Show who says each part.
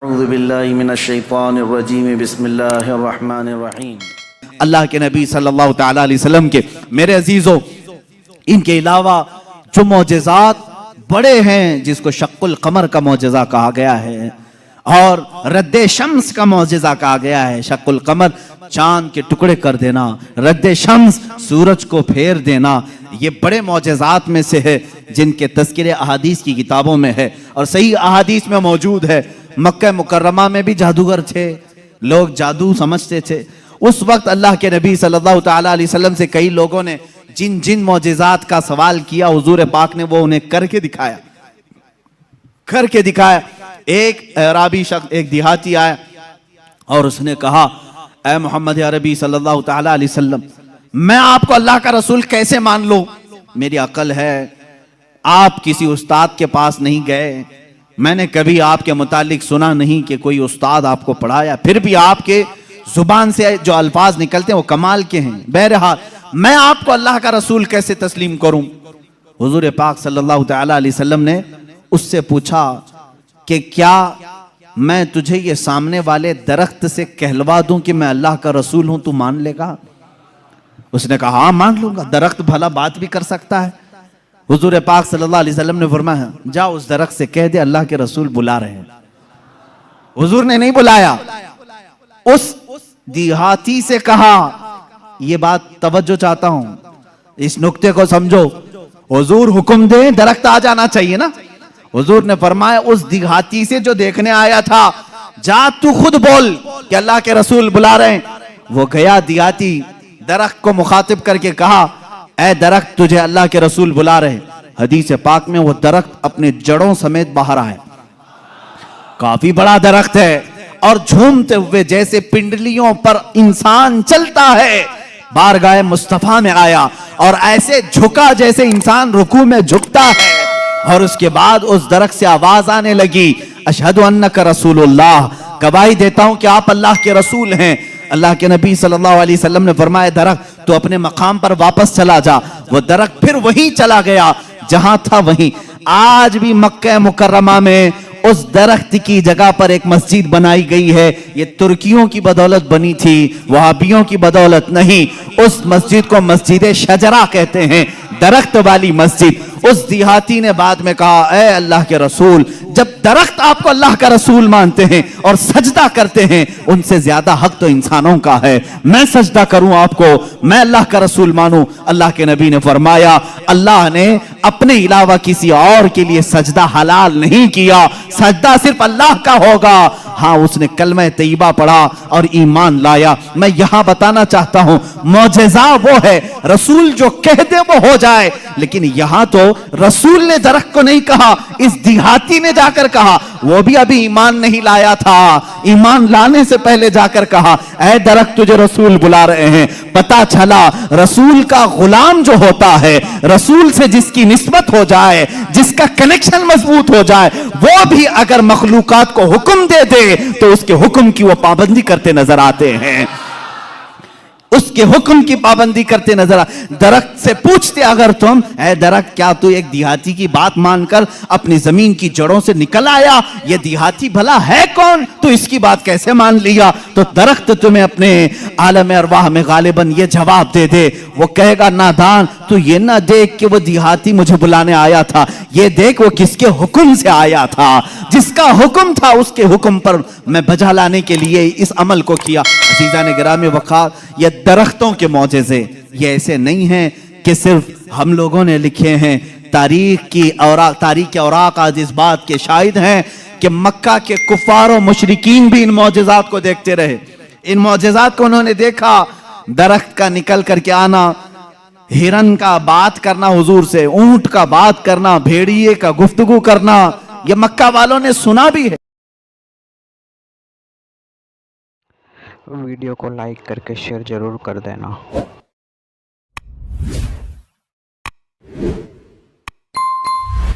Speaker 1: اعوذ باللہ من الشیطان الرجیم بسم اللہ الرحمن الرحیم۔
Speaker 2: اللہ کے نبی صلی اللہ تعالیٰ علیہ وسلم کے میرے عزیزوں، ان کے علاوہ جو معجزات بڑے ہیں، جس کو شق القمر کا معجزہ کہا گیا ہے اور رد شمس کا معجزہ کہا گیا ہے۔ شق القمر چاند کے ٹکڑے کر دینا، رد شمس سورج کو پھیر دینا، یہ بڑے معجزات میں سے ہے جن کے تذکرے احادیث کی کتابوں میں ہے اور صحیح احادیث میں موجود ہے۔ مکہ مکرمہ میں بھی جادوگر تھے، لوگ جادو سمجھتے تھے۔ اس وقت اللہ کے نبی صلی اللہ تعالیٰ علیہ وسلم سے کئی لوگوں نے جن معجزات کا سوال کیا، حضور پاک نے وہ انہیں کر کے دکھایا۔ ایک عربی شخص، ایک دیہاتی آیا اور اس نے کہا، اے محمد عربی صلی اللہ تعالیٰ علیہ وسلم، میں آپ کو اللہ کا رسول کیسے مان لوں؟ میری عقل ہے، آپ کسی استاد کے پاس نہیں گئے، میں نے کبھی آپ کے متعلق سنا نہیں کہ کوئی استاد آپ کو پڑھایا، پھر بھی آپ کے زبان سے جو الفاظ نکلتے ہیں وہ کمال کے ہیں، بہرحال میں آپ کو اللہ کا رسول کیسے تسلیم کروں؟ حضور پاک صلی اللہ تعالیٰ علیہ وسلم نے اس سے پوچھا کہ کیا میں تجھے یہ سامنے والے درخت سے کہلوا دوں کہ میں اللہ کا رسول ہوں، تو مان لے گا؟ اس نے کہا ہاں مان لوں گا، درخت بھلا بات بھی کر سکتا ہے۔ حضور پاک صلی اللہ علیہ وسلم نے فرمایا جا اس درخت سے کہہ دے اللہ کے رسول بلا رہے ہیں۔ حضور نے نہیں بلایا، اس دیہاتی سے کہا، یہ بات توجہ چاہتا ہوں، اس نقطے کو سمجھو، حضور حکم دے درخت آ جانا چاہیے نا۔ حضور نے فرمایا اس دیہاتی سے جو دیکھنے آیا تھا، جا تو خود بول کہ اللہ کے رسول بلا رہے ہیں۔ وہ گیا دیہاتی، درخت کو مخاطب کر کے کہا، اے درخت تجھے اللہ کے رسول بلا رہے ہیں۔ حدیث پاک میں وہ درخت اپنے جڑوں سمیت باہر آئے، کافی بڑا درخت ہے، اور جھومتے ہوئے جیسے پنڈلیوں پر انسان چلتا ہے بارگاہ مصطفیٰ میں آیا، اور ایسے جھکا جیسے انسان رکوع میں جھکتا ہے، اور اس کے بعد اس درخت سے آواز آنے لگی، اشہد انک رسول اللہ، گواہی دیتا ہوں کہ آپ اللہ کے رسول ہیں۔ اللہ کے نبی صلی اللہ علیہ وسلم نے فرمایا درخت تو اپنے مقام پر واپس چلا جا۔ وہ درخت پھر وہیں چلا گیا جہاں تھا وہیں۔ آج بھی مکہ مکرمہ میں اس درخت کی جگہ پر ایک مسجد بنائی گئی ہے، یہ ترکیوں کی بدولت بنی تھی، وہابیوں کی بدولت نہیں۔ اس مسجد کو مسجد شجرہ کہتے ہیں، درخت والی مسجد۔ اس دیہاتی نے بعد میں کہا، اے اللہ کے رسول، جب درخت آپ کو اللہ کا رسول مانتے ہیں اور سجدہ کرتے ہیں، ان سے زیادہ حق تو انسانوں کا ہے، میں سجدہ کروں آپ کو، میں اللہ کا رسول مانوں؟ اللہ کے نبی نے فرمایا اللہ نے اپنے علاوہ کسی اور کے لیے سجدہ حلال نہیں کیا، سجدہ صرف اللہ کا ہوگا۔ ہاں اس نے کلمہ طیبہ پڑھا اور ایمان لایا۔ میں یہاں بتانا چاہتا ہوں معجزہ وہ ہے رسول جو کہہ دے وہ ہو جائے، لیکن یہاں تو رسول نے درخت کو نہیں کہا، اس دیہاتی نے جا کر کہا، وہ بھی ابھی ایمان نہیں لایا تھا، ایمان لانے سے پہلے جا کر کہا، اے درخت تجھے رسول بلا رہے ہیں۔ پتا چلا رسول کا غلام جو ہوتا ہے، رسول سے جس کی نسبت ہو جائے، جس کا کنیکشن مضبوط ہو جائے، وہ بھی اگر مخلوقات کو حکم دے دے تو اس کے حکم کی وہ پابندی کرتے نظر آتے ہیں، اس کے حکم کی پابندی کرتے نظر درخت سے پوچھتے اگر تم، اے درخت کیا تو ایک دیہاتی کی بات مان کر اپنی زمین کی جڑوں سے نکل آیا؟ یہ دیہاتی بھلا ہے کون؟ تو اس کی بات کیسے مان لیا؟ تو درخت تمہیں اپنے عالم ارواح میں غالباً یہ جواب دے دے، وہ کہے گا نادان تو یہ نہ دیکھ کہ وہ دیہاتی مجھے بلانے آیا تھا، یہ دیکھ وہ کس کے حکم سے آیا تھا، جس کا حکم تھا اس کے حکم پر میں بجا لانے کے لیے اس عمل کو کیا۔ عزیزان گرامی وقار، یہ درختوں کے معجزے یہ ایسے نہیں ہیں کہ صرف ہم لوگوں نے لکھے ہیں، تاریخ اوراق آج اس بات کے شاہد ہیں کہ مکہ کے کفار و مشرکین بھی ان معجزات کو دیکھتے رہے۔ ان معجزات کو انہوں نے دیکھا، درخت کا نکل کر کے آنا، ہرن کا بات کرنا حضور سے، اونٹ کا بات کرنا، بھیڑیے کا گفتگو کرنا، یہ مکہ والوں نے سنا بھی ہے۔
Speaker 3: ویڈیو کو لائک کر کے شیئر ضرور کر دینا۔